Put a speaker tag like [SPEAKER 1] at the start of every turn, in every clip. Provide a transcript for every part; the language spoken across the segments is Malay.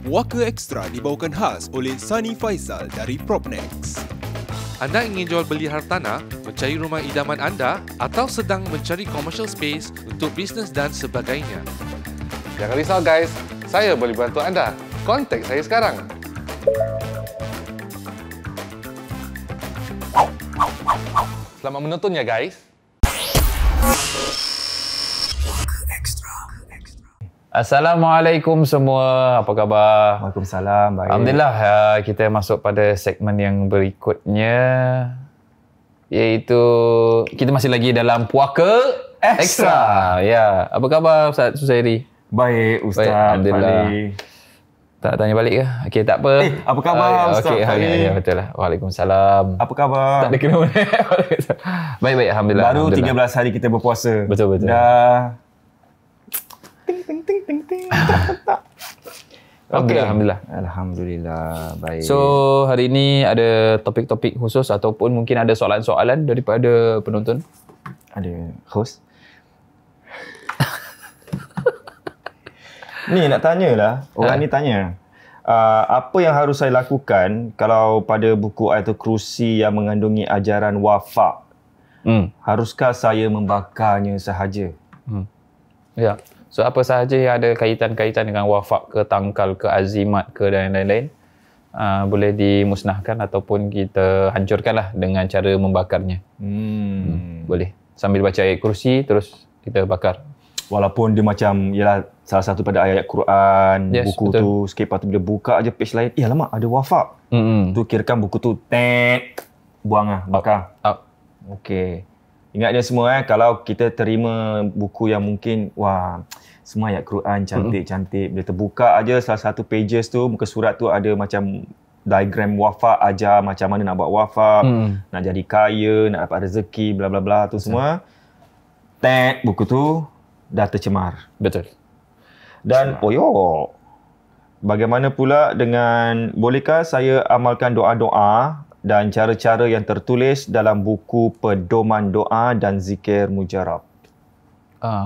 [SPEAKER 1] Puaka Extra dibawakan khas oleh Sani Faisal dari Propnex.
[SPEAKER 2] Anda ingin jual beli hartanah, mencari rumah idaman anda atau sedang mencari commercial space untuk bisnes dan sebagainya? Jangan risau guys, saya boleh bantu anda. Kontak saya sekarang. Selamat menonton ya guys.
[SPEAKER 3] Assalamualaikum semua, apa khabar?
[SPEAKER 4] Waalaikumsalam, baik.
[SPEAKER 3] Alhamdulillah, kita masuk pada segmen yang berikutnya, iaitu kita masih lagi dalam Puaka Extra. Ya, apa khabar Ustaz Susairi?
[SPEAKER 4] Baik, Ustaz.
[SPEAKER 3] Baik, Alhamdulillah. Tak tanya balik ke? Okey, tak apa.
[SPEAKER 4] Apa khabar Ustaz?
[SPEAKER 3] Okey, ya, betul lah. Waalaikumsalam.
[SPEAKER 4] Apa khabar?
[SPEAKER 3] Tak ada kena mana. Baik, Alhamdulillah.
[SPEAKER 4] Baru
[SPEAKER 3] Alhamdulillah.
[SPEAKER 4] 13 hari kita berpuasa.
[SPEAKER 3] Betul.
[SPEAKER 4] Dah.
[SPEAKER 3] Alhamdulillah.
[SPEAKER 4] Alhamdulillah, baik.
[SPEAKER 3] So, hari ini ada topik-topik khusus ataupun mungkin ada soalan-soalan daripada penonton?
[SPEAKER 4] Ada host. Ni nak tanyalah, orang ni tanya. Apa yang harus saya lakukan kalau pada buku Ayatul Kursi yang mengandungi ajaran wafak? Haruskah saya membakarnya sahaja?
[SPEAKER 3] Ya. So, apa sahaja yang ada kaitan-kaitan dengan wafak ke, tangkal ke, azimat ke dan lain-lain, boleh dimusnahkan ataupun kita hancurkanlah dengan cara membakarnya. Boleh. Sambil baca ayat kursi, terus kita bakar.
[SPEAKER 4] Walaupun dia macam, ialah salah satu pada ayat Quran,
[SPEAKER 3] Yes,
[SPEAKER 4] buku
[SPEAKER 3] betul.
[SPEAKER 4] tu sikit, lepas tu bila buka aja page lain, alamak ada wafak. Tu kirakan buku tu, buang bakar.
[SPEAKER 3] Up.
[SPEAKER 4] Okey. Ingat dia semua kalau kita terima buku yang mungkin, semua ayat Quran cantik-cantik, bila terbuka aja salah satu pages tu, muka surat tu ada macam diagram wafak, ajar macam mana nak buat wafak, nak jadi kaya, nak dapat rezeki, bla bla bla tu semua. Buku tu dah tercemar.
[SPEAKER 3] Betul.
[SPEAKER 4] Dan bagaimana pula dengan, bolehkah saya amalkan doa-doa dan cara-cara yang tertulis dalam buku pedoman doa dan zikir mujarab?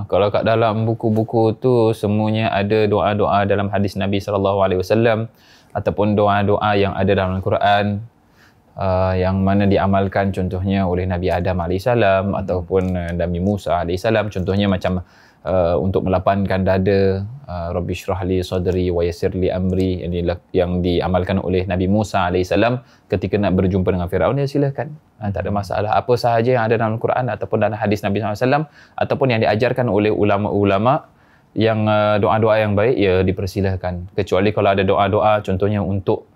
[SPEAKER 3] Kalau kat dalam buku-buku tu semuanya ada doa-doa dalam hadis Nabi SAW ataupun doa-doa yang ada dalam Al-Quran, yang mana diamalkan contohnya oleh Nabi Adam AS ataupun Nabi Musa AS. Contohnya macam untuk melapangkan dada, Rabbi syrah li sadri wa yassir li amri, yang diamalkan oleh Nabi Musa AS ketika nak berjumpa dengan Firaun, ya silakan. Tak ada masalah. Apa sahaja yang ada dalam Al-Quran ataupun dalam hadis Nabi SAW ataupun yang diajarkan oleh ulama-ulama yang doa-doa yang baik, ya dipersilahkan. Kecuali kalau ada doa-doa contohnya untuk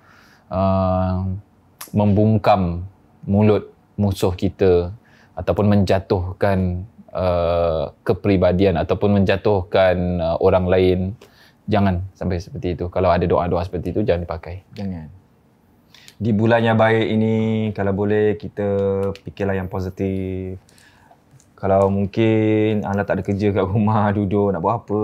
[SPEAKER 3] membungkam mulut musuh kita ataupun menjatuhkan kepribadian ataupun menjatuhkan orang lain, jangan sampai seperti itu. Kalau ada doa-doa seperti itu, jangan dipakai.
[SPEAKER 4] Jangan. Di bulan yang baik ini, kalau boleh kita fikirlah yang positif. Kalau mungkin anda tak ada kerja kat rumah, duduk nak buat apa,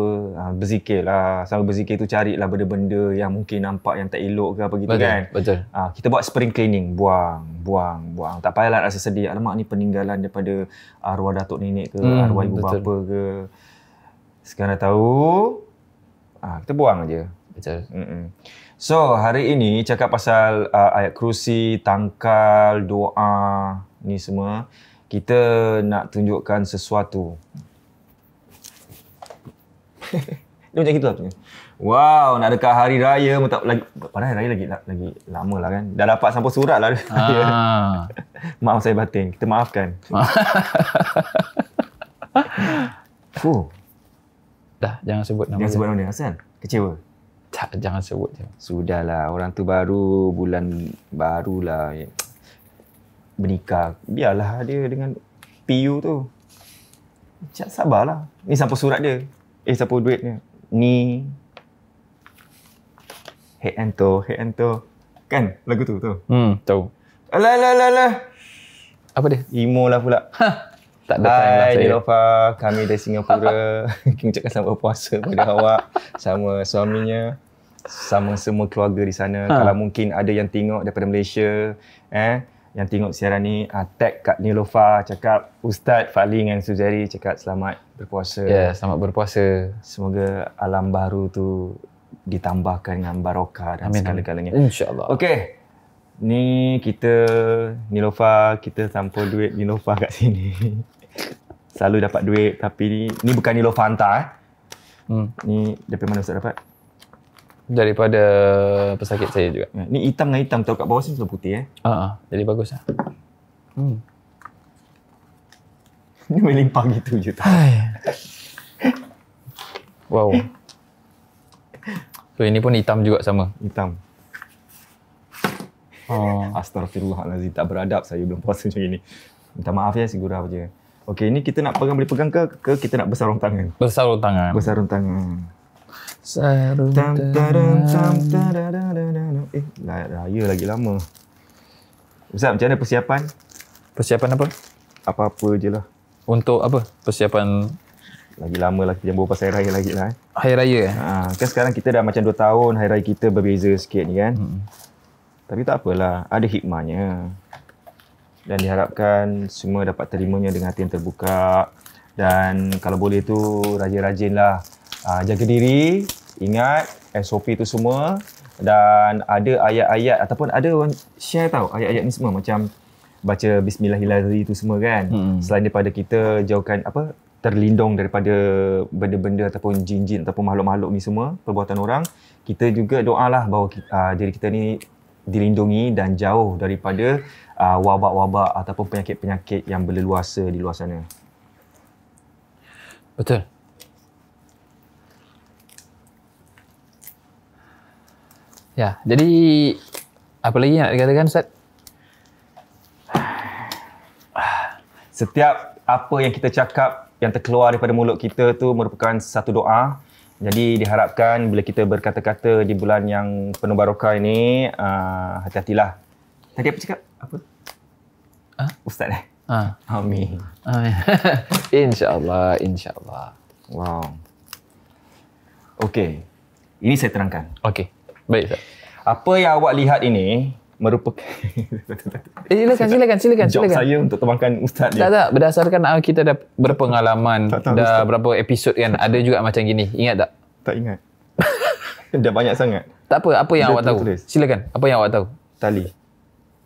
[SPEAKER 4] berzikirlah. Sambil berzikir tu carilah benda-benda yang mungkin nampak yang tak elok ke apa gitu,
[SPEAKER 3] Betul,
[SPEAKER 4] kan.
[SPEAKER 3] betul.
[SPEAKER 4] Kita buat spring cleaning, buang. Tak payahlah rasa sedih, alamak ni peninggalan daripada arwah datuk nenek ke, arwah ibu
[SPEAKER 3] betul.
[SPEAKER 4] bapa ke. Sekarang dah tahu, kita buang aje.
[SPEAKER 3] Betul.
[SPEAKER 4] So, hari ini cakap pasal ayat kursi, tangkal, doa, ni semua. Kita nak tunjukkan sesuatu. Dia macam gitu lah. Wow, nak dekat hari raya, padahal hari raya lagi lama lah kan. Dah dapat sampai surat lah. Maaf saya batin, kita maafkan.
[SPEAKER 3] Dah, jangan sebut nama.
[SPEAKER 4] Jangan sebut nama dia, asal? Kecewa?
[SPEAKER 3] Tak, jangan sebut je.
[SPEAKER 4] Sudahlah, orang tu baru, bulan barulah bernikah. Biarlah dia dengan PU tu. Sabarlah. Ni siapa surat dia? Siapa duitnya? Ni. Head and toe. Kan lagu tu?
[SPEAKER 3] Tahu.
[SPEAKER 4] Alah.
[SPEAKER 3] Apa dia?
[SPEAKER 4] Emo lah pula.
[SPEAKER 3] Tak ada time lah
[SPEAKER 4] Hai
[SPEAKER 3] saya.
[SPEAKER 4] Nilofa, kami dari Singapura. Kita ucapkan selamat berpuasa pada awak, sama suaminya, sama semua keluarga di sana. Kalau mungkin ada yang tengok daripada Malaysia, yang tengok siaran ni, tag kat Nilofa, cakap Ustaz Fadli dengan Suzairi, cakap selamat berpuasa.
[SPEAKER 3] Ya, selamat berpuasa.
[SPEAKER 4] Semoga alam baru tu ditambahkan dengan barokah dan segala-galanya.
[SPEAKER 3] InsyaAllah.
[SPEAKER 4] Okey. Ni Nilofa, kita tampul duit Nilofa kat sini. Selalu dapat duit, tapi ni bukan Nilofa hantar. Ni daripada mana Ustaz dapat?
[SPEAKER 3] Daripada pesakit saya juga.
[SPEAKER 4] Ni hitam dengan hitam, tahu kat bawah sini putih
[SPEAKER 3] Jadi bagus lah.
[SPEAKER 4] Ni melimpah gitu je.
[SPEAKER 3] Wow. So ini pun hitam juga sama.
[SPEAKER 4] Hitam. Astaghfirullahalazim, tak beradab saya belum puasa macam ini. Minta maaf ya si gurau je. Okey, ni kita nak boleh pegang ke kita nak bersarung tangan?
[SPEAKER 3] Bersarung tangan.
[SPEAKER 4] Bersarung tangan.
[SPEAKER 3] Sarung
[SPEAKER 4] Raya lagi lama. Ustaz, macam mana persiapan?
[SPEAKER 3] Persiapan apa?
[SPEAKER 4] Apa-apa je lah.
[SPEAKER 3] Untuk apa? Persiapan
[SPEAKER 4] lagi lama lah, kita jangan bawa pasal hari raya lagi lah.
[SPEAKER 3] Hari raya
[SPEAKER 4] kan sekarang kita dah macam 2 tahun, hari raya kita berbeza sikit ni kan. Tapi tak apalah, ada hikmahnya. Dan diharapkan semua dapat terimanya dengan hati yang terbuka. Dan kalau boleh tu rajin-rajinlah jaga diri, ingat SOP tu semua. Dan ada ayat-ayat ataupun ada orang share tahu ayat-ayat ni semua macam baca bismillahirrahmanirrahim tu semua kan. Selain daripada kita jauhkan terlindung daripada benda-benda ataupun jin-jin ataupun makhluk-makhluk ni semua, perbuatan orang, kita juga doalah bahawa diri kita ni dilindungi dan jauh daripada wabak-wabak ataupun penyakit-penyakit yang berleluasa di luar sana.
[SPEAKER 3] Betul. Ya, jadi apa lagi nak dikatakan Ustaz?
[SPEAKER 4] Setiap apa yang kita cakap yang terkeluar daripada mulut kita tu merupakan satu doa. Jadi diharapkan bila kita berkata-kata di bulan yang penuh barakah ini, hati-hatilah. Tadi apa cakap? Apa? Ustaz Amin.
[SPEAKER 3] InsyaAllah, insyaAllah.
[SPEAKER 4] Wow. Okey. Ini saya terangkan.
[SPEAKER 3] Okey. Baik Ustaz.
[SPEAKER 4] Apa yang awak lihat ini merupakan
[SPEAKER 3] silakan.
[SPEAKER 4] Job saya untuk terbangkan Ustaz ni.
[SPEAKER 3] Tak, berdasarkan kita dah berpengalaman, dah berapa episod kan, ada juga macam gini. Ingat tak?
[SPEAKER 4] Tak ingat. Dah banyak sangat.
[SPEAKER 3] Tak apa yang awak tahu. Silakan. Apa yang awak tahu?
[SPEAKER 4] Tali.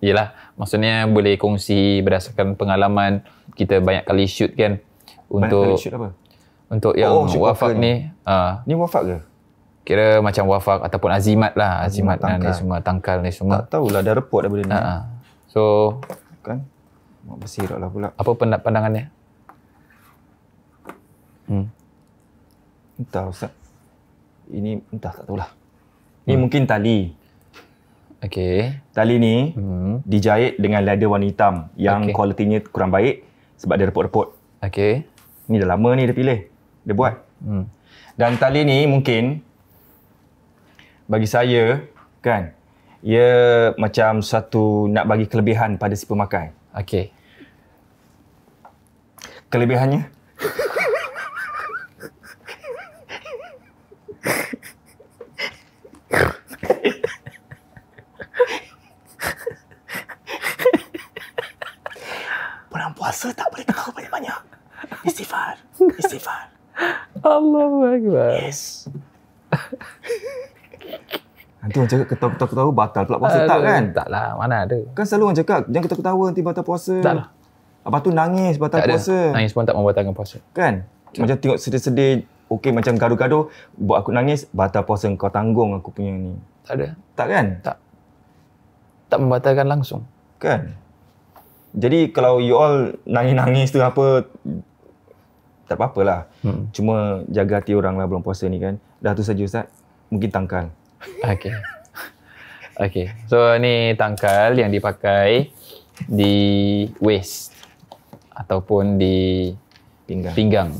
[SPEAKER 3] Yelah, maksudnya boleh kongsi berdasarkan pengalaman. Kita banyak kali shoot kan. Untuk
[SPEAKER 4] banyak kali shoot apa?
[SPEAKER 3] Untuk yang wafak ni.
[SPEAKER 4] Ni wafak ke?
[SPEAKER 3] Kira macam wafak ataupun azimat lah. Azimat ni semua, tangkal ni semua.
[SPEAKER 4] Tak tahulah, dah report dah benda ni.
[SPEAKER 3] So,
[SPEAKER 4] kan? Mak bersirak lah pula.
[SPEAKER 3] Apa pandangannya?
[SPEAKER 4] Entah Ustaz. Ini entah, tak tahulah. Ni mungkin tali.
[SPEAKER 3] Okey.
[SPEAKER 4] Tali ni dijahit dengan leather warna hitam yang kualitinya kurang baik sebab dia repot-repot.
[SPEAKER 3] Okey.
[SPEAKER 4] Ni dah lama ni dia pilih. Dia buat. Dan tali ni mungkin bagi saya kan, ia macam satu nak bagi kelebihan pada si pemakai.
[SPEAKER 3] Okey.
[SPEAKER 4] Kelebihannya bulan puasa tak boleh ketawa banyak-banyak. Istighfar.
[SPEAKER 3] Allahu Akbar.
[SPEAKER 4] Yes. Nanti orang cakap ketawa-ketawa batal pula puasa. Tak kan?
[SPEAKER 3] Tak lah, mana ada.
[SPEAKER 4] Kan selalu orang cakap jangan ketawa-ketawa nanti batal puasa.
[SPEAKER 3] Tak lah.
[SPEAKER 4] Lepas tu nangis batal
[SPEAKER 3] Tak ada.
[SPEAKER 4] puasa.
[SPEAKER 3] Nangis pun tak membatalkan puasa.
[SPEAKER 4] Kan? Macam tengok sedih-sedih, okey macam gaduh-gaduh, buat aku nangis, batal puasa, kau tanggung aku punya ni.
[SPEAKER 3] Tak ada.
[SPEAKER 4] Tak kan?
[SPEAKER 3] Tak membatalkan langsung.
[SPEAKER 4] Kan? Jadi kalau you all nangis-nangis tu apa, tak apa-apalah. Cuma jaga hati orang lah bulan puasa ni kan. Dah tu saja Ustaz. Mungkin tangkal.
[SPEAKER 3] Okey. So ni tangkal yang dipakai di waist ataupun di pinggang.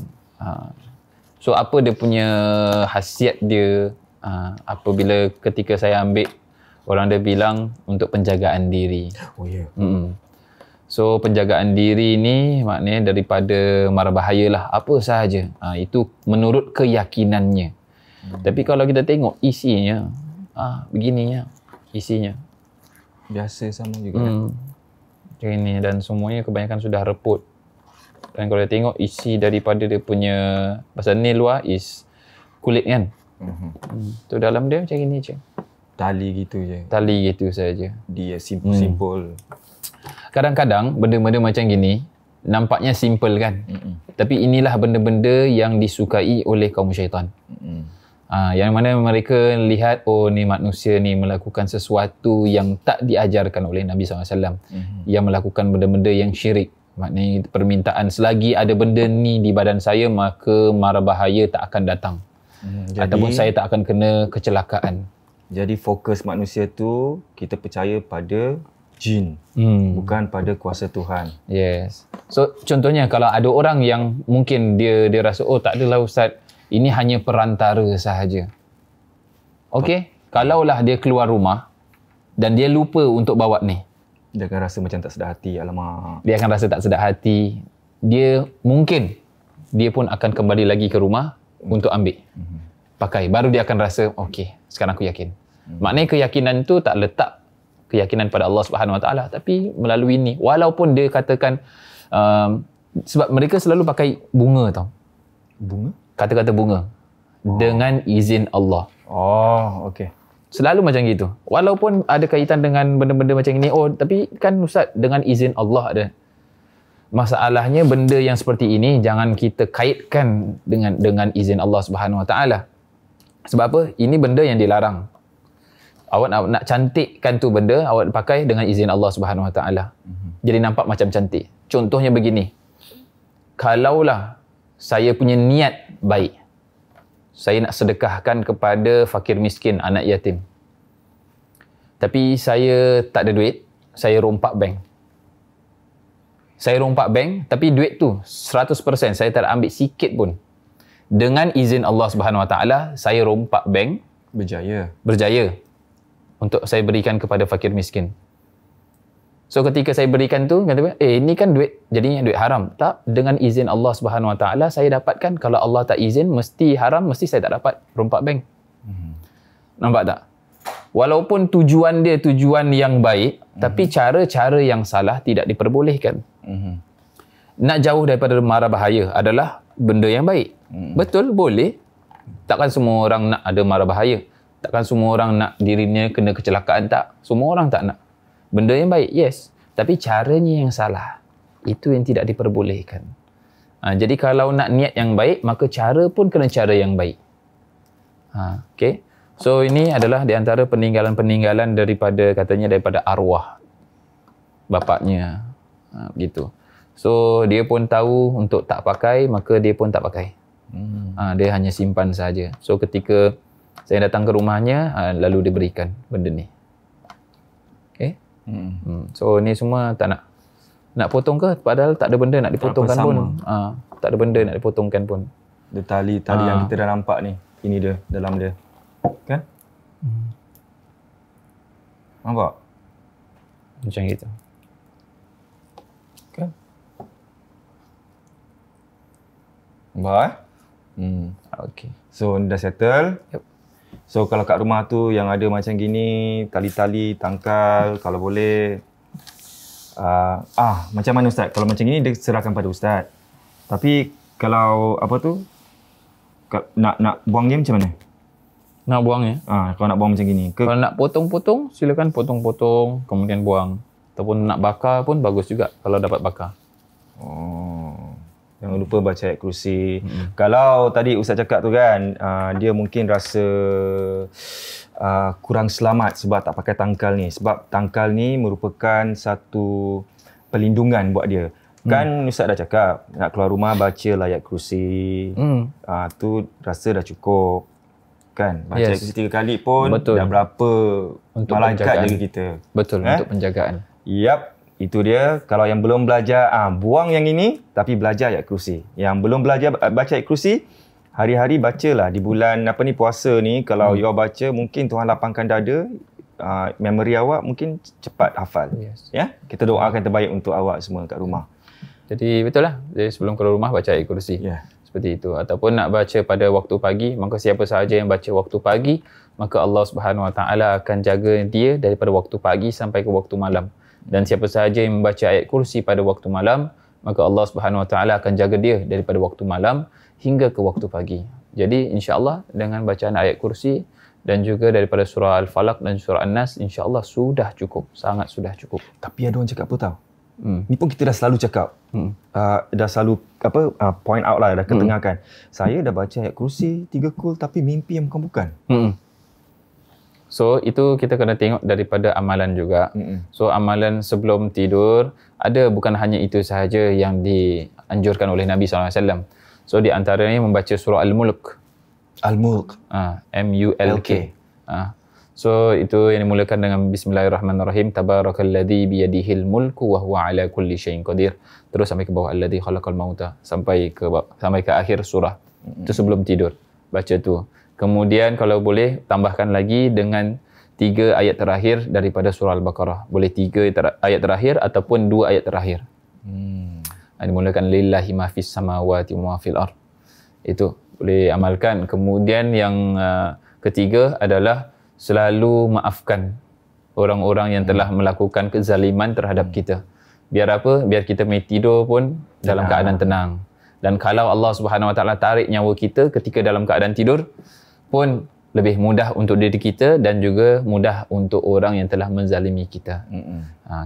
[SPEAKER 3] So apa dia punya khasiat dia apabila ketika saya ambil, orang dia bilang untuk penjagaan diri.
[SPEAKER 4] Oh ya.
[SPEAKER 3] So penjagaan diri ni maknanya daripada mara bahaya lah, apa sahaja. Itu menurut keyakinannya. Tapi kalau kita tengok isinya, begininya isinya.
[SPEAKER 4] Biasa sama juga.
[SPEAKER 3] Macam ini, dan semuanya kebanyakan sudah reput. Dan kalau kita tengok isi daripada dia punya, pasal ni luar is kulit kan. Tu dalam dia macam ini je.
[SPEAKER 4] Tali gitu je.
[SPEAKER 3] Tali gitu saja.
[SPEAKER 4] Dia simple.
[SPEAKER 3] Kadang-kadang benda-benda macam gini nampaknya simple kan. Tapi inilah benda-benda yang disukai oleh kaum syaitan. Yang mana mereka lihat, oh ni manusia ni melakukan sesuatu yang tak diajarkan oleh Nabi SAW. Yang melakukan benda-benda yang syirik. Maknanya permintaan selagi ada benda ni di badan saya, maka mara bahaya tak akan datang. Ataupun saya tak akan kena kecelakaan.
[SPEAKER 4] Jadi fokus manusia tu kita percaya pada jin, bukan pada kuasa Tuhan.
[SPEAKER 3] Yes. So contohnya kalau ada orang yang mungkin dia rasa, oh tak adalah Ustaz, ini hanya perantara sahaja. Okey, kalaulah dia keluar rumah dan dia lupa untuk bawa ni,
[SPEAKER 4] dia akan rasa macam tak sedar hati. Alamak.
[SPEAKER 3] Dia akan rasa tak sedar hati. Dia mungkin dia pun akan kembali lagi ke rumah untuk ambil. Pakai. Baru dia akan rasa, okey, sekarang aku yakin. Maknanya keyakinan tu tak letak keyakinan pada Allah Subhanahu Wa Taala, tapi melalui ni. Walaupun dia katakan sebab mereka selalu pakai bunga tau.
[SPEAKER 4] Bunga?
[SPEAKER 3] Kata-kata bunga. Dengan izin Allah.
[SPEAKER 4] Oh, okey.
[SPEAKER 3] Selalu macam gitu. Walaupun ada kaitan dengan benda-benda macam ini, oh tapi kan Ustaz dengan izin Allah ada. Masalahnya benda yang seperti ini jangan kita kaitkan dengan izin Allah Subhanahu Wa Taala. Sebab apa? Ini benda yang dilarang. Awak nak cantikkan tu benda, awak pakai dengan izin Allah Subhanahu Wa Taala. Jadi nampak macam cantik. Contohnya begini. Kalaulah saya punya niat baik, saya nak sedekahkan kepada fakir miskin, anak yatim. Tapi saya tak ada duit, saya rompak bank. Saya rompak bank, tapi duit tu 100% saya tak ambil sikit pun. Dengan izin Allah Subhanahu Wa Taala, saya rompak bank, berjaya untuk saya berikan kepada fakir miskin. So ketika saya berikan tu, kata, ini kan duit, jadinya duit haram. Tak, dengan izin Allah Subhanahu Wa Taala saya dapatkan. Kalau Allah tak izin, mesti haram, mesti saya tak dapat rompak bank. Nampak tak? Walaupun tujuan dia tujuan yang baik, tapi cara-cara yang salah tidak diperbolehkan. Nak jauh daripada mara bahaya adalah benda yang baik. Betul, boleh. Takkan semua orang nak ada mara bahaya. Takkan semua orang nak dirinya kena kecelakaan, tak. Semua orang tak nak. Benda yang baik, yes. Tapi caranya yang salah. Itu yang tidak diperbolehkan. Jadi kalau nak niat yang baik, maka cara pun kena cara yang baik. Okay. So ini adalah di antara peninggalan-peninggalan daripada arwah bapaknya. Begitu. So dia pun tahu untuk tak pakai, maka dia pun tak pakai. Dia hanya simpan saja. So ketika saya datang ke rumahnya, lalu diberikan benda ni. Okay. So ni semua tak nak potong ke? Padahal tak ada benda nak dipotongkan pun. Tak ada benda nak dipotongkan pun.
[SPEAKER 4] Dia tali yang kita dah nampak ni. Ini dia, dalam dia. Kan? Nampak?
[SPEAKER 3] Macam gitu.
[SPEAKER 4] Kan? Nampak
[SPEAKER 3] Okay.
[SPEAKER 4] So dah settle.
[SPEAKER 3] Yep.
[SPEAKER 4] So kalau kat rumah tu yang ada macam gini, tali-tali, tangkal, kalau boleh macam mana Ustaz? Kalau macam gini dia serahkan pada Ustaz. Tapi kalau apa tu? Nak buang dia macam mana?
[SPEAKER 3] Nak buang ya?
[SPEAKER 4] Kalau nak buang macam gini.
[SPEAKER 3] Kalau nak potong-potong, silakan potong-potong, kemudian buang. Ataupun nak bakar pun bagus juga kalau dapat bakar.
[SPEAKER 4] Jangan lupa baca ayat kursi. Kalau tadi Ustaz cakap tu kan, dia mungkin rasa kurang selamat sebab tak pakai tangkal ni. Sebab tangkal ni merupakan satu perlindungan buat dia. Kan Ustaz dah cakap, nak keluar rumah baca ayat kursi. Tu rasa dah cukup. Kan? Baca ayat kursi 3 kali pun dah berapa untuk malaikat jaga kita.
[SPEAKER 3] Betul, untuk penjagaan.
[SPEAKER 4] Yap. Itu dia. Kalau yang belum belajar, buang yang ini tapi belajar ayat kursi. Yang belum belajar baca ayat kursi, hari-hari bacalah. Di bulan puasa ni, kalau you baca, mungkin Tuhan lapangkan dada, memori awak mungkin cepat hafal. Ya? Kita doakan terbaik untuk awak semua kat rumah.
[SPEAKER 3] Jadi betul lah. Jadi sebelum keluar rumah baca ayat kursi. Seperti itu. Ataupun nak baca pada waktu pagi, maka siapa sahaja yang baca waktu pagi, maka Allah Subhanahu Wa Taala akan jaga dia daripada waktu pagi sampai ke waktu malam. Dan siapa sahaja yang membaca ayat kursi pada waktu malam, maka Allah Subhanahu Wa Taala akan jaga dia daripada waktu malam hingga ke waktu pagi. Jadi insya-Allah dengan bacaan ayat kursi dan juga daripada surah Al-Falaq dan surah An-Nas, insya-Allah sudah cukup, sangat sudah cukup.
[SPEAKER 4] Tapi ada orang cakap apa tahu? Ni pun kita dah selalu cakap. Dah selalu point out lah, dah ketengahkan. Saya dah baca ayat kursi 3 kul tapi mimpi yang bukan-bukan.
[SPEAKER 3] So itu kita kena tengok daripada amalan juga. So amalan sebelum tidur ada, bukan hanya itu sahaja yang dianjurkan oleh Nabi SAW. So di antaranya membaca surah Al-Mulk.
[SPEAKER 4] Al-Mulk.
[SPEAKER 3] M-U-L-K. So itu yang dimulakan dengan Bismillahirrahmanirrahim. Tabarakalladzi biyadihil mulku wa huwa ala kulli syai'in qadir. Terus sampai ke bawah alladzi khalaqal mauta sampai ke akhir surah. Itu sebelum tidur. Baca tu. Kemudian kalau boleh tambahkan lagi dengan 3 ayat terakhir daripada surah Al-Baqarah. Boleh 3 ayat terakhir ataupun 2 ayat terakhir. Dimulakan lillahi ma fis samawati wa ma fil ard. Itu boleh amalkan. Kemudian yang ketiga adalah selalu maafkan orang-orang yang telah melakukan kezaliman terhadap kita. Biar apa? Biar kita mai tidur pun dalam keadaan tenang. Dan kalau Allah Subhanahu Wa Taala tarik nyawa kita ketika dalam keadaan tidur pun lebih mudah untuk diri kita dan juga mudah untuk orang yang telah menzalimi kita.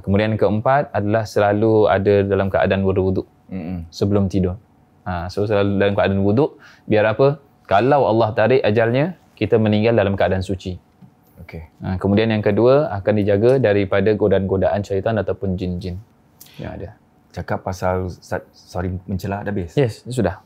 [SPEAKER 3] Kemudian yang keempat adalah selalu ada dalam keadaan berwuduk sebelum tidur. So selalu dalam keadaan wuduk, biar apa? Kalau Allah tarik ajalnya, kita meninggal dalam keadaan suci. Kemudian yang kedua, akan dijaga daripada godaan-godaan syaitan ataupun jin-jin yang ada.
[SPEAKER 4] Cakap pasal, sorry mencelah, dah habis?
[SPEAKER 3] Yes, sudah.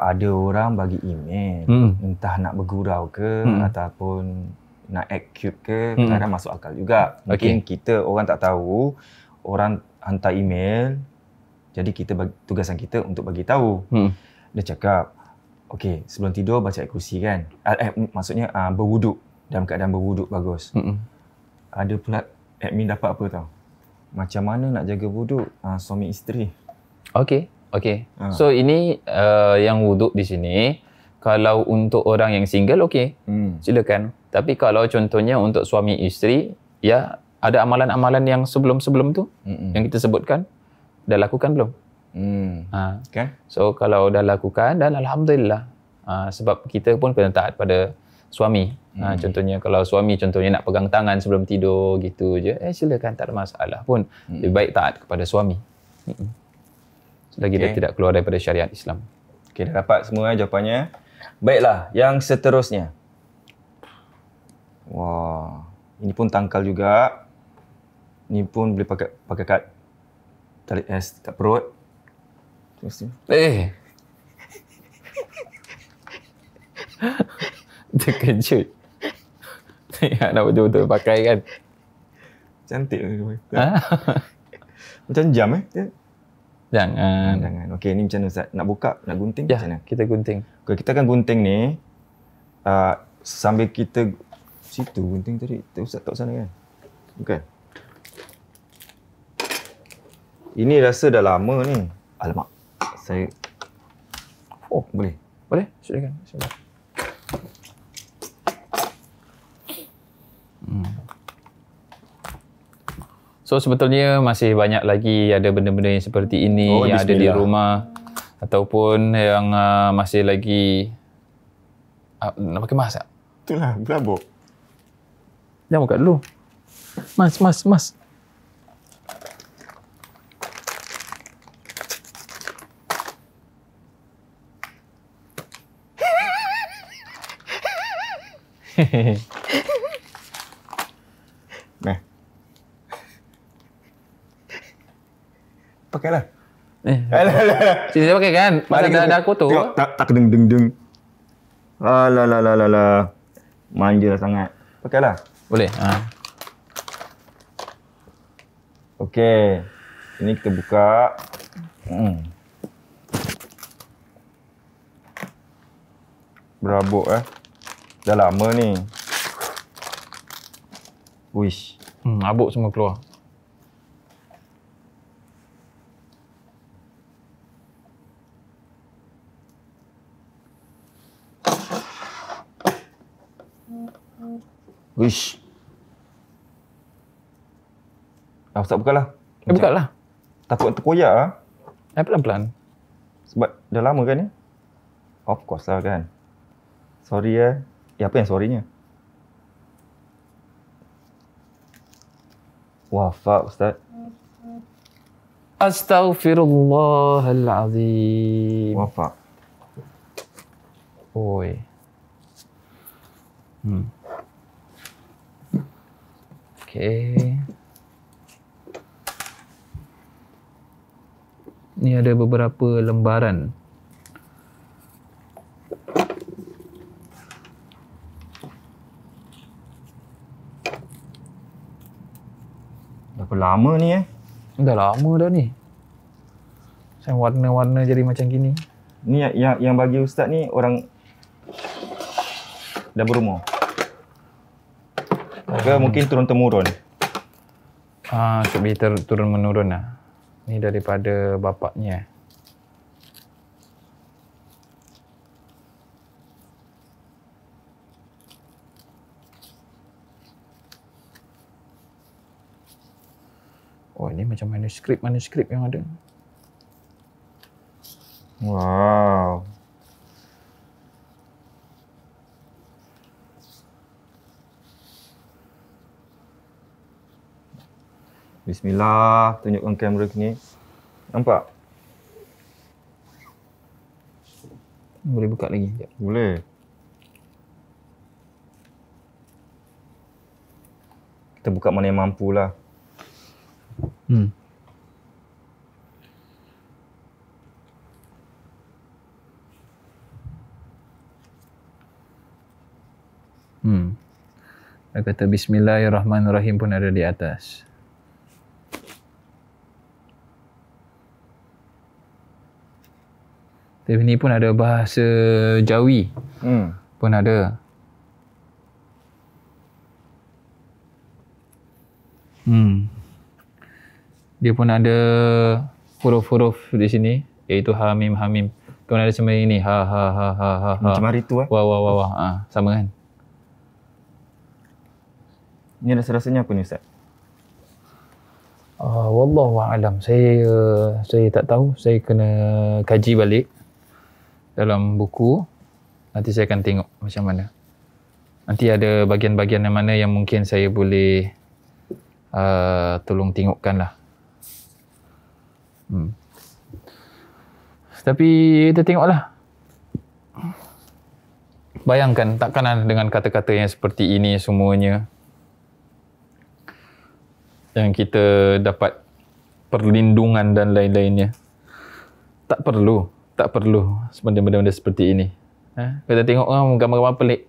[SPEAKER 4] Ada orang bagi email, entah nak bergurau ke ataupun nak act cute ke, kadang masuk akal juga. Mungkin kita orang tak tahu, orang hantar email, jadi kita tugasan kita untuk bagi tahu. Dia cakap, okey, sebelum tidur baca ayat kursi kan? Maksudnya berwuduk, dalam keadaan berwuduk bagus. Ada pula admin dapat apa tahu? Macam mana nak jaga wuduk suami isteri.
[SPEAKER 3] Okey. So ini yang wuduk di sini, kalau untuk orang yang single, okey, silakan. Tapi kalau contohnya untuk suami isteri, ya ada amalan-amalan yang sebelum-sebelum tu yang kita sebutkan, dah lakukan belum?
[SPEAKER 4] Kan?
[SPEAKER 3] So kalau dah lakukan, dan alhamdulillah. Sebab kita pun kena taat pada suami. Contohnya kalau suami contohnya nak pegang tangan sebelum tidur gitu je, silakan, tak ada masalah pun. Lebih baik taat kepada suami. Selagi dia tidak keluar daripada syariat Islam.
[SPEAKER 4] Dah dapat semua jawapannya. Baiklah, yang seterusnya. Wah, ini pun tangkal juga. Ini pun boleh pakai kat tali S kat perut.
[SPEAKER 3] Terkejut. Nak betul-betul pakai kan.
[SPEAKER 4] Cantik. Macam jam
[SPEAKER 3] Jangan.
[SPEAKER 4] Okey, ni macam mana Ustaz? Nak buka, nak gunting
[SPEAKER 3] Ya,
[SPEAKER 4] macam mana?
[SPEAKER 3] kita gunting.
[SPEAKER 4] Okay, kita akan gunting ni sambil kita situ gunting tadi. Ustaz tak sana kan? Bukan. Ini rasa dah lama ni. Alamak. Saya boleh.
[SPEAKER 3] Boleh? Silakan. So sebetulnya masih banyak lagi ada benda-benda yang seperti ini yang ada di rumah ataupun yang masih lagi nak pakai mask tak?
[SPEAKER 4] Itulah, berabuk.
[SPEAKER 3] Jangan buka dulu. Mas.
[SPEAKER 4] Nah. Pakailah.
[SPEAKER 3] Sini saya pakai kan? Masa dah kotor.
[SPEAKER 4] Tengok, tak deng. Alah. Manja sangat. Pakailah.
[SPEAKER 3] Boleh.
[SPEAKER 4] Okey. Ini kita buka. Berabuk Dah lama ni. Wish.
[SPEAKER 3] Abuk semua keluar.
[SPEAKER 4] Wish. Ustaz bukalah.
[SPEAKER 3] Bukalah.
[SPEAKER 4] Takut terkoyak
[SPEAKER 3] pelan-pelan.
[SPEAKER 4] Sebab dah lama kan ni? Of course lah kan. Sorry ya. Apa yang sorrynya? Wafak Ustaz.
[SPEAKER 3] Astaghfirullahalazim.
[SPEAKER 4] Wafak.
[SPEAKER 3] Oi. Okey. Ni ada beberapa lembaran.
[SPEAKER 4] Berapa lama ni
[SPEAKER 3] Dah lama dah ni. Saya warna-warna jadi macam gini.
[SPEAKER 4] Ni yang bagi Ustaz ni orang dah berumur. Ke mungkin turun-temurun.
[SPEAKER 3] Should be turun menurun lah. Ni daripada bapaknya. Oh, ini macam manuskrip yang ada.
[SPEAKER 4] Wow. Bismillah, tunjukkan kamera ni. Nampak?
[SPEAKER 3] Boleh buka lagi? Sekejap.
[SPEAKER 4] Boleh. Kita buka mana yang mampu lah. Dia kata Bismillahirrahmanirrahim pun ada di atas. Tapi ni pun ada bahasa Jawi. Pun ada. Dia pun ada huruf-huruf di sini, iaitu ha mim ha mim. Pun ada macam ini, ha ha ha ha ha. Macam hari tu
[SPEAKER 3] Wah wah wah wah. Sama kan?
[SPEAKER 4] Ni rasa-rasanya apa ni Ustaz?
[SPEAKER 3] Wallahu a'lam. Saya tak tahu. Saya kena kaji balik dalam buku. Nanti saya akan tengok macam mana. Nanti ada bahagian-bahagian yang mana yang mungkin saya boleh tolong tengokkan lah. Tapi kita tengoklah. Bayangkan takkan dengan kata-kata yang seperti ini semuanya yang kita dapat perlindungan dan lain-lainnya. Tak perlu benda-benda seperti ini. Kita tengok gambar-gambar pelik.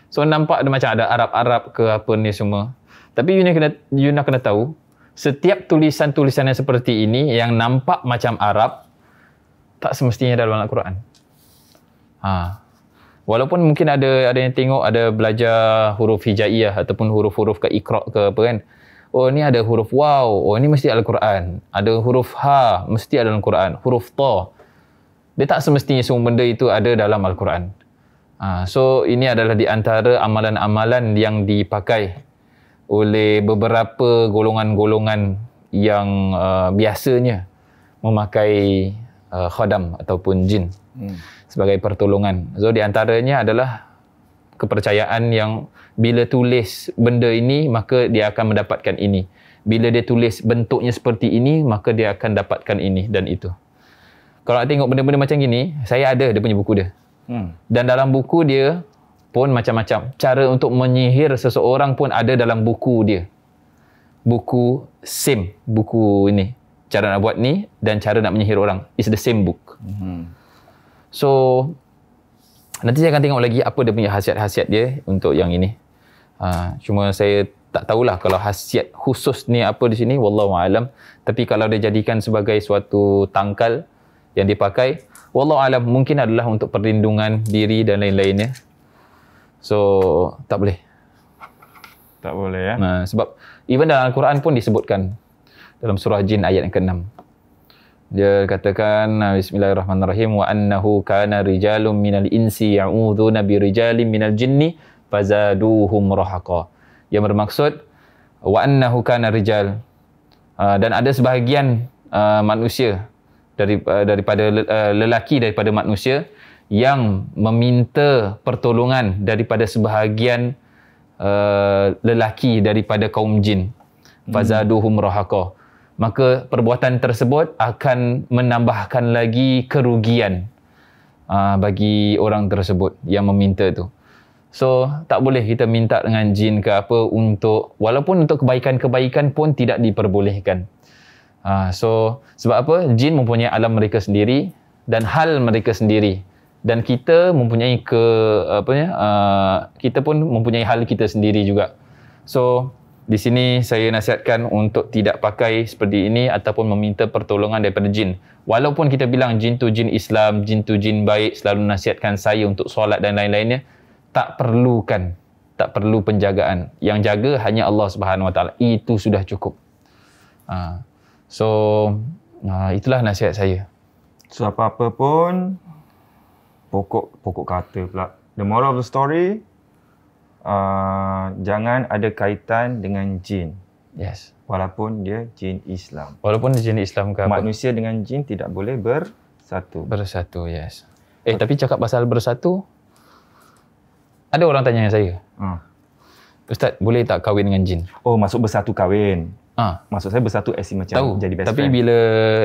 [SPEAKER 3] So nampak dia macam ada Arab-Arab ke apa ni semua. Tapi you nak kena tahu, setiap tulisan-tulisan yang seperti ini yang nampak macam Arab tak semestinya dalam Al-Quran. Walaupun mungkin ada yang tengok, ada belajar huruf hijaiyah ataupun huruf-huruf ke Iqra ke apa kan. Oh ni ada huruf waw, oh ni mesti Al-Quran. Ada huruf ha, mesti ada dalam Al-Quran. Huruf ta. Dia tak semestinya semua benda itu ada dalam Al-Quran. So ini adalah di antara amalan-amalan yang dipakai oleh beberapa golongan-golongan yang biasanya memakai khadam ataupun jin sebagai pertolongan. So di antaranya adalah kepercayaan yang bila tulis benda ini maka dia akan mendapatkan ini. Bila dia tulis bentuknya seperti ini maka dia akan dapatkan ini dan itu. Kalau nak tengok benda-benda macam gini, saya ada dia punya buku dia. Dan dalam buku dia pun macam-macam. Cara untuk menyihir seseorang pun ada dalam buku dia. Buku same buku ini. Cara nak buat ni dan cara nak menyihir orang. It's the same book. So nanti saya akan tengok lagi apa dia punya khasiat-khasiat dia untuk yang ini. Cuma saya tak tahulah kalau khasiat khusus ni apa di sini, wallahu alam. Tapi kalau dia jadikan sebagai suatu tangkal yang dipakai, wallahu alam, mungkin adalah untuk perlindungan diri dan lain-lainnya. So tak boleh.
[SPEAKER 4] Tak boleh ya.
[SPEAKER 3] Sebab even dalam Al-Quran pun disebutkan dalam surah Jin ayat yang ke-6. Dia katakan bismillahirrahmanirrahim, wa annahu kana rijalun minal insi ya'udzuuna bi rijalin minal jinni fazaduhum rahaqa. Yang bermaksud wa annahu kana rijal, dan ada sebahagian manusia daripada lelaki daripada manusia yang meminta pertolongan daripada sebahagian lelaki daripada kaum jin. Fazaduhum rahaqa. Maka perbuatan tersebut akan menambahkan lagi kerugian bagi orang tersebut yang meminta tu. So tak boleh kita minta dengan jin ke apa walaupun untuk kebaikan-kebaikan pun tidak diperbolehkan. So sebab apa? Jin mempunyai alam mereka sendiri dan hal mereka sendiri. Dan kita mempunyai kita pun mempunyai hal kita sendiri juga. So di sini saya nasihatkan untuk tidak pakai seperti ini ataupun meminta pertolongan daripada jin. Walaupun kita bilang jin tu jin Islam, jin tu jin baik, selalu nasihatkan saya untuk solat dan lain-lainnya, tak perlu penjagaan. Yang jaga hanya Allah Subhanahu Wa Taala. Itu sudah cukup. Itulah nasihat saya.
[SPEAKER 4] So apa-apa pun pokok kata pula. The moral of the story, jangan ada kaitan dengan jin.
[SPEAKER 3] Yes.
[SPEAKER 4] Walaupun dia jin Islam.
[SPEAKER 3] Walaupun dia jin Islam ke apa.
[SPEAKER 4] Manusia dengan jin tidak boleh bersatu.
[SPEAKER 3] Bersatu, yes. Tapi cakap pasal bersatu, ada orang tanya dengan saya. Ustaz, boleh tak kahwin dengan jin?
[SPEAKER 4] Oh, masuk bersatu kahwin. Maksud saya bersatu macam
[SPEAKER 3] tahu,
[SPEAKER 4] jadi best
[SPEAKER 3] tapi
[SPEAKER 4] friend.
[SPEAKER 3] bila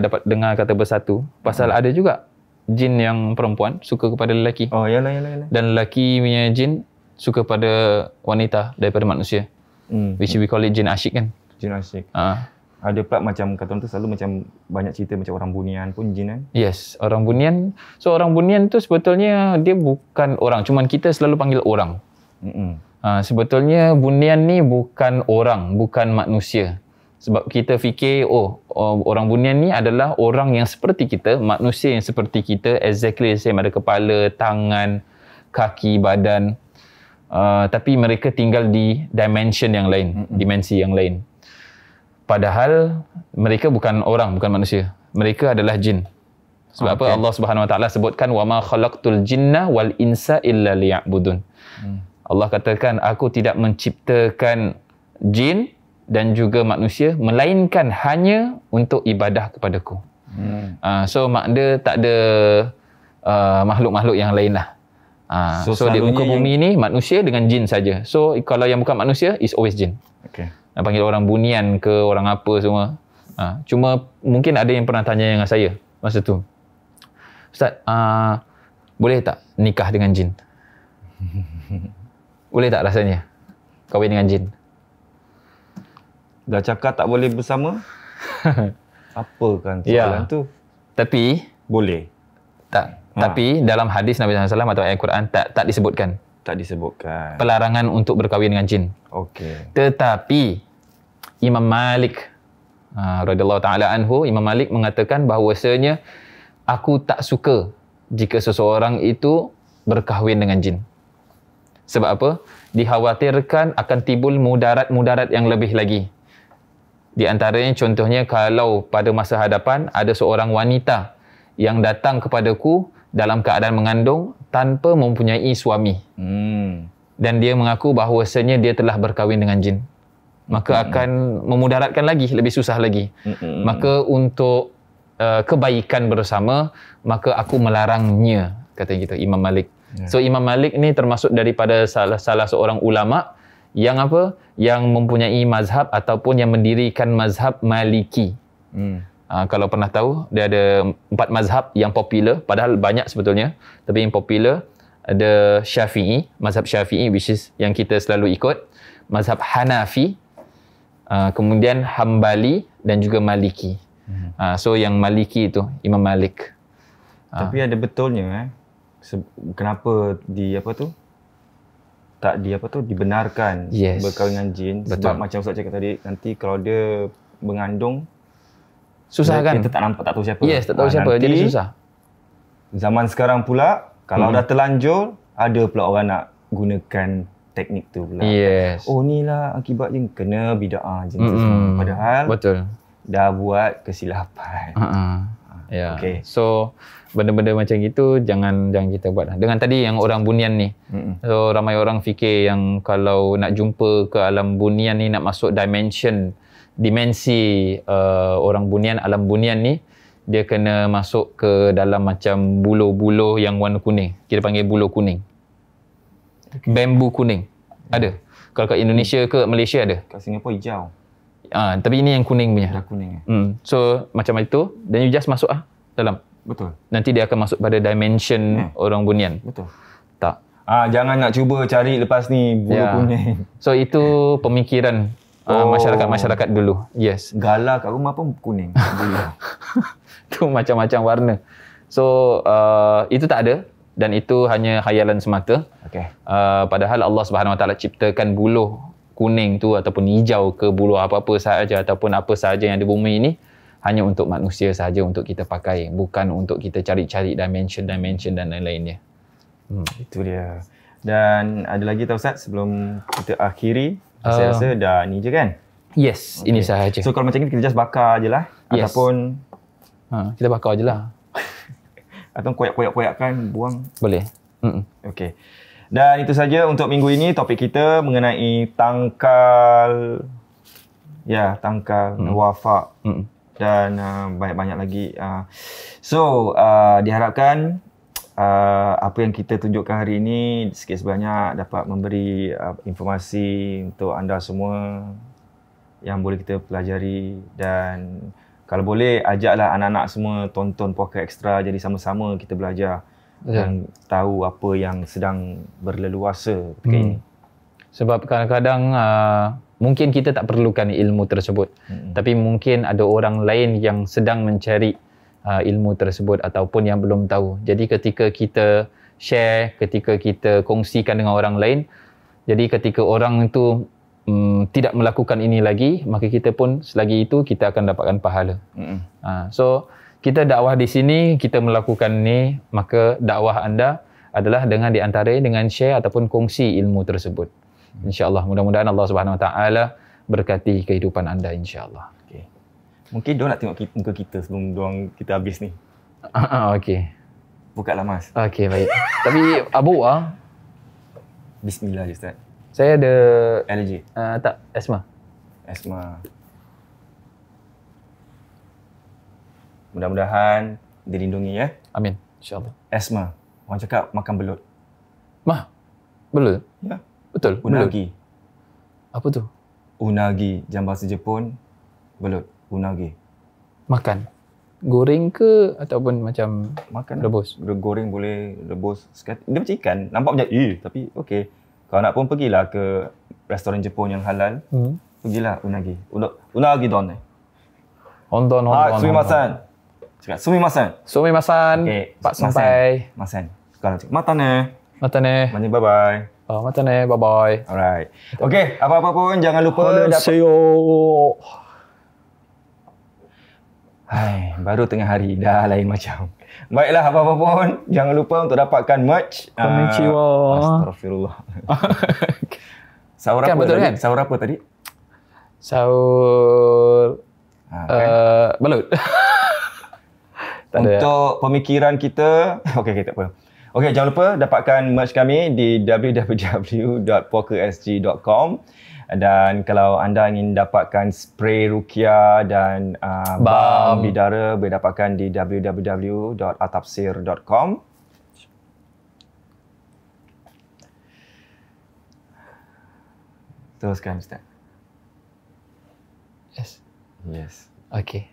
[SPEAKER 3] dapat dengar kata bersatu, pasal ada juga jin yang perempuan suka kepada lelaki.
[SPEAKER 4] Oh, yalah.
[SPEAKER 3] Dan lelaki punya jin suka pada wanita daripada manusia. Which we call it jin asyik kan?
[SPEAKER 4] Jin asyik. Ada pula macam kata orang tu selalu macam banyak cerita macam orang bunian pun jin kan?
[SPEAKER 3] Yes, orang bunian. So orang bunian tu sebetulnya dia bukan orang, cuman kita selalu panggil orang. Sebetulnya bunian ni bukan orang, bukan manusia. Sebab kita fikir, orang bunian ni adalah orang yang seperti kita, manusia yang seperti kita, exactly the same, ada kepala, tangan, kaki, badan. Tapi mereka tinggal di dimension yang lain, dimensi yang lain. Padahal mereka bukan orang, bukan manusia. Mereka adalah jin. Sebab apa Allah Subhanahu Wa Taala sebutkan wama khalaqtul jinna wal insa illa liya'budun. Allah katakan aku tidak menciptakan jin dan juga manusia melainkan hanya untuk ibadah kepadaku. So makna tak ada makhluk-makhluk yang lain lah. So di muka bumi ni manusia dengan jin saja. So kalau yang bukan manusia is always jin. Nak panggil orang bunian ke orang apa semua. Cuma mungkin ada yang pernah tanya dengan saya masa tu, Ustaz, boleh tak nikah dengan jin? Boleh tak rasanya kahwin dengan jin?
[SPEAKER 4] Dah cakap tak boleh bersama? Apa kan soalan tu?
[SPEAKER 3] Tapi
[SPEAKER 4] boleh.
[SPEAKER 3] Tak. Tapi dalam hadis Nabi SAW atau ayat Quran tak disebutkan.
[SPEAKER 4] Tak disebutkan.
[SPEAKER 3] Pelarangan untuk berkahwin dengan jin.
[SPEAKER 4] Okey.
[SPEAKER 3] Tetapi Imam Malik radhiyallahu taala anhu, Imam Malik mengatakan bahawasanya aku tak suka jika seseorang itu berkahwin dengan jin. Sebab apa? Dikhawatirkan akan timbul mudarat-mudarat yang lebih lagi. Di antaranya contohnya kalau pada masa hadapan ada seorang wanita yang datang kepadaku dalam keadaan mengandung tanpa mempunyai suami. Dan dia mengaku bahawasanya dia telah berkahwin dengan jin. Maka akan memudaratkan lagi, lebih susah lagi. Maka untuk kebaikan bersama, maka aku melarangnya, kata gitu Imam Malik. So Imam Malik ni termasuk daripada salah seorang ulama yang apa? Yang mempunyai mazhab ataupun yang mendirikan mazhab Maliki. Kalau pernah tahu, dia ada 4 mazhab yang popular, padahal banyak sebetulnya, tapi yang popular ada Syafi'i, mazhab Syafi'i which is yang kita selalu ikut, mazhab Hanafi, kemudian Hambali dan juga Maliki. So yang Maliki itu Imam Malik.
[SPEAKER 4] Tapi ada betulnya kenapa dibenarkan berkahwin dengan jin. Sebab macam Ustaz cakap tadi, nanti kalau dia mengandung
[SPEAKER 3] susah kan?
[SPEAKER 4] Kita tak nampak, tak tahu siapa.
[SPEAKER 3] Yes, tak tahu siapa, jadi susah.
[SPEAKER 4] Zaman sekarang pula, kalau dah terlanjur, ada pula orang nak gunakan teknik tu pula.
[SPEAKER 3] Yes.
[SPEAKER 4] Oh ni lah akibat je kena bid'ah je semua. Padahal
[SPEAKER 3] betul,
[SPEAKER 4] dah buat kesilapan.
[SPEAKER 3] Ya. Okay. So benda-benda macam gitu jangan kita buat. Dengan tadi yang orang bunian ni. So ramai orang fikir yang kalau nak jumpa ke alam bunian ni, nak masuk dimensi orang bunian, alam bunian ni, dia kena masuk ke dalam macam buluh-buluh yang warna kuning. Kita panggil buluh kuning. Bambu kuning. Ada. Kalau kat Indonesia ke Malaysia ada.
[SPEAKER 4] Kat Singapura hijau.
[SPEAKER 3] Tapi ini yang kuning punya.
[SPEAKER 4] Dah kuning.
[SPEAKER 3] So macam itu, dan you just masuk dalam.
[SPEAKER 4] Betul.
[SPEAKER 3] Nanti dia akan masuk pada dimension orang bunian.
[SPEAKER 4] Betul.
[SPEAKER 3] Tak.
[SPEAKER 4] Jangan nak cuba cari lepas ni bulu kuning.
[SPEAKER 3] So itu pemikiran masyarakat dulu. Yes.
[SPEAKER 4] Gala kat rumah pun kuning.
[SPEAKER 3] Tu macam-macam warna. So itu tak ada dan itu hanya khayalan semata.
[SPEAKER 4] Okey.
[SPEAKER 3] Padahal Allah Subhanahu Wa Taala ciptakan buluh kuning tu ataupun hijau ke buluh apa-apa sahaja ataupun apa sahaja yang di bumi ini hanya untuk manusia sahaja, untuk kita pakai, bukan untuk kita cari-cari dimension dan lain-lainnya.
[SPEAKER 4] Itu dia. Dan ada lagi tak Ustaz sebelum kita akhiri? Saya rasa dah ni je kan?
[SPEAKER 3] Yes, ini sahaja.
[SPEAKER 4] So kalau macam ni kita just bakar je lah.
[SPEAKER 3] Yes.
[SPEAKER 4] Ataupun
[SPEAKER 3] kita bakar je lah.
[SPEAKER 4] atau koyak-koyak-koyakkan, buang.
[SPEAKER 3] Boleh.
[SPEAKER 4] Okey. Dan itu saja untuk minggu ini topik kita mengenai tangkal wafak dan banyak-banyak lagi. So diharapkan apa yang kita tunjukkan hari ini sikit sebanyak dapat memberi informasi untuk anda semua yang boleh kita pelajari, dan kalau boleh ajaklah anak-anak semua tonton Puaka Extra, jadi sama-sama kita belajar dan tahu apa yang sedang berleluasa ketika ini.
[SPEAKER 3] Sebab kadang-kadang mungkin kita tak perlukan ilmu tersebut, tapi mungkin ada orang lain yang sedang mencari ilmu tersebut ataupun yang belum tahu. Jadi ketika kita share, ketika kita kongsikan dengan orang lain, jadi ketika orang itu tidak melakukan ini lagi, maka kita pun selagi itu kita akan dapatkan pahala. So kita dakwah di sini, kita melakukan ni, maka dakwah anda adalah dengan share ataupun kongsi ilmu tersebut. InsyaAllah, mudah-mudahan Allah Subhanahu Wa Taala berkati kehidupan anda, insyaAllah.
[SPEAKER 4] Okay. Mungkin diorang nak tengok muka kita sebelum kita habis ni.
[SPEAKER 3] Okey.
[SPEAKER 4] Bukalah Mas.
[SPEAKER 3] Okey, baik. Tapi Abu
[SPEAKER 4] Bismillah je Ustaz.
[SPEAKER 3] Saya ada
[SPEAKER 4] Allergy?
[SPEAKER 3] tak, asma.
[SPEAKER 4] Asma. Mudah-mudahan dilindungi ya.
[SPEAKER 3] Amin, insyaAllah.
[SPEAKER 4] Asma. Orang cakap makan belut.
[SPEAKER 3] Belut?
[SPEAKER 4] Ya.
[SPEAKER 3] Betul,
[SPEAKER 4] Unagi.
[SPEAKER 3] belut. Apa tu?
[SPEAKER 4] Unagi. Dalam bahasa Jepun, belut. Unagi.
[SPEAKER 3] Makan? Goreng ke ataupun macam
[SPEAKER 4] makan
[SPEAKER 3] rebus?
[SPEAKER 4] Goreng boleh, rebus. Dia macam ikan. Nampak macam tapi okey. Kalau nak pun pergilah ke restoran Jepun yang halal. Pergilah unagi. Unagi don.
[SPEAKER 3] Honton.
[SPEAKER 4] Sumimasen. Cakap sumimasen.
[SPEAKER 3] Okay. Pak sampai.
[SPEAKER 4] Masen. Sekarang cakap matane.
[SPEAKER 3] Matane.
[SPEAKER 4] Bye-bye.
[SPEAKER 3] Matane. Bye-bye.
[SPEAKER 4] Alright. Okey, apa-apa pun jangan lupa baru tengah hari dah lain macam. Baiklah, apa-apa pun jangan lupa untuk dapatkan merch.
[SPEAKER 3] Konnichiwa.
[SPEAKER 4] Astagfirullah. Sahur apa
[SPEAKER 3] betul
[SPEAKER 4] tadi?
[SPEAKER 3] Kan?
[SPEAKER 4] Sahur apa tadi?
[SPEAKER 3] Sahur belut.
[SPEAKER 4] Untuk pemikiran kita, okey, tak apa. Okey, jangan lupa dapatkan merch kami di www.puakasg.com. Dan kalau anda ingin dapatkan spray ruqyah dan balm bidara, boleh dapatkan di www.atapsir.com. Teruskan Ustaz. Yes.
[SPEAKER 3] Okey.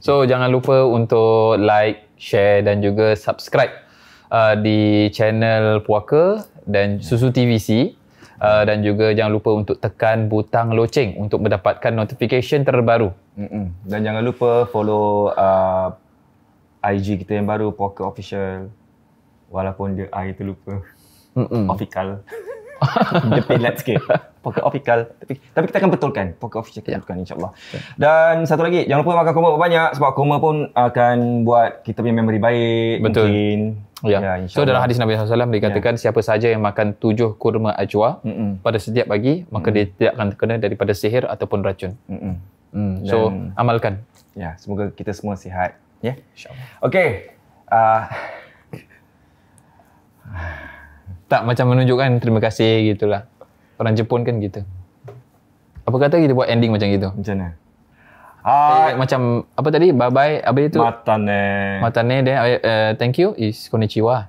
[SPEAKER 3] So jangan lupa untuk like, share dan juga subscribe di channel Puaka dan Susu TVC. Dan juga jangan lupa untuk tekan butang loceng untuk mendapatkan notification terbaru.
[SPEAKER 4] Dan jangan lupa follow IG kita yang baru, Puaka Official. Walaupun dia I tu lupa. Official. Dia pelat sikit. Puaka Official. Tapi kita akan betulkan. Puaka Official kita betulkan, insyaAllah. Dan satu lagi, jangan lupa makan kurma banyak sebab kurma pun akan buat kita punya memory baik.
[SPEAKER 3] Betul.
[SPEAKER 4] Mungkin.
[SPEAKER 3] So dalam hadis Nabi SAW dikatakan siapa saja yang makan 7 kurma ajwa pada setiap pagi, maka dia tidak akan terkena daripada sihir ataupun racun. So amalkan.
[SPEAKER 4] Ya, semoga kita semua sihat. Ya,
[SPEAKER 3] InsyaAllah.
[SPEAKER 4] Okey.
[SPEAKER 3] Tak macam menunjukkan terima kasih gitulah. Orang Jepun kan gitu. Apa kata kita buat ending macam gitu?
[SPEAKER 4] Macam mana?
[SPEAKER 3] Macam apa tadi? Bye-bye. Habis itu
[SPEAKER 4] Matane.
[SPEAKER 3] matane then thank you is konnichiwa.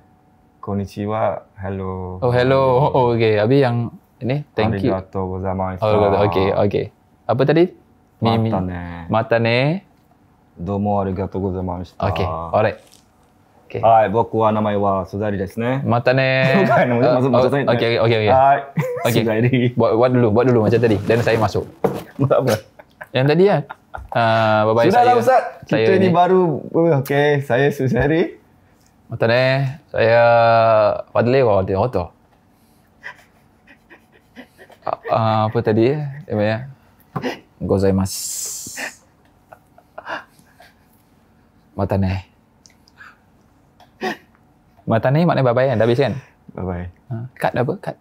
[SPEAKER 4] Konnichiwa. Hello.
[SPEAKER 3] Oh hello. Oh okay. Habis yang ini thank you.
[SPEAKER 4] Arigatou gozaimasu.
[SPEAKER 3] Oh okay. Apa tadi?
[SPEAKER 4] Matane.
[SPEAKER 3] Matane.
[SPEAKER 4] Domo arigatou gozaimasu.
[SPEAKER 3] Okay. Alright. Okay.
[SPEAKER 4] はい、僕は名前はスザリですね。
[SPEAKER 3] Matane.
[SPEAKER 4] Maksud saya.
[SPEAKER 3] Okay.
[SPEAKER 4] はい。
[SPEAKER 3] Okay.
[SPEAKER 4] Suzari.
[SPEAKER 3] Buat dulu macam tadi. Dan saya masuk.
[SPEAKER 4] Apa?
[SPEAKER 3] Yang tadi ya. Bye-bye
[SPEAKER 4] Sudahlah
[SPEAKER 3] saya.
[SPEAKER 4] Ustaz.
[SPEAKER 3] Saya
[SPEAKER 4] Kita ni baru. Okey, saya Suzari.
[SPEAKER 3] Matane. Saya Fadli Wato. Apa tadi? Ya. Gozaimasu. Matane. Matane maknanya bye-bye kan? Dah habis kan?
[SPEAKER 4] Bye-bye.
[SPEAKER 3] Cut apa? Cut.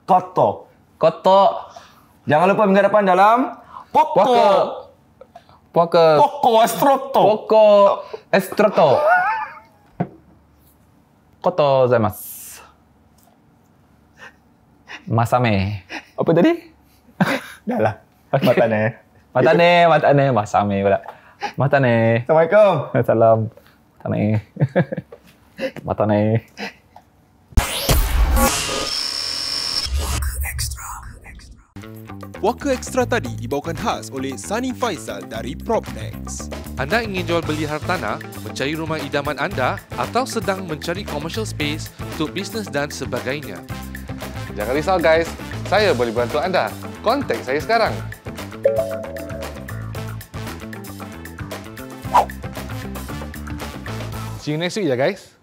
[SPEAKER 4] Koto.
[SPEAKER 3] Koto.
[SPEAKER 4] Jangan lupa minggu depan dalam Poko. Poko Astroto.
[SPEAKER 3] Poko Estroto. Koto gozaimasu. Masame. Apa tadi?
[SPEAKER 4] Dah lah. Matane.
[SPEAKER 3] Matane. Masame pula. Matane.
[SPEAKER 4] Assalamualaikum.
[SPEAKER 3] Salam. Matane. Matane.
[SPEAKER 1] Waka Extra tadi dibawakan khas oleh Sunny Faisal dari Propnex.
[SPEAKER 2] Anda ingin jual beli hartanah, mencari rumah idaman anda atau sedang mencari commercial space untuk bisnes dan sebagainya? Jangan risau guys, saya boleh bantu anda. Kontak saya sekarang. See you next week ya guys.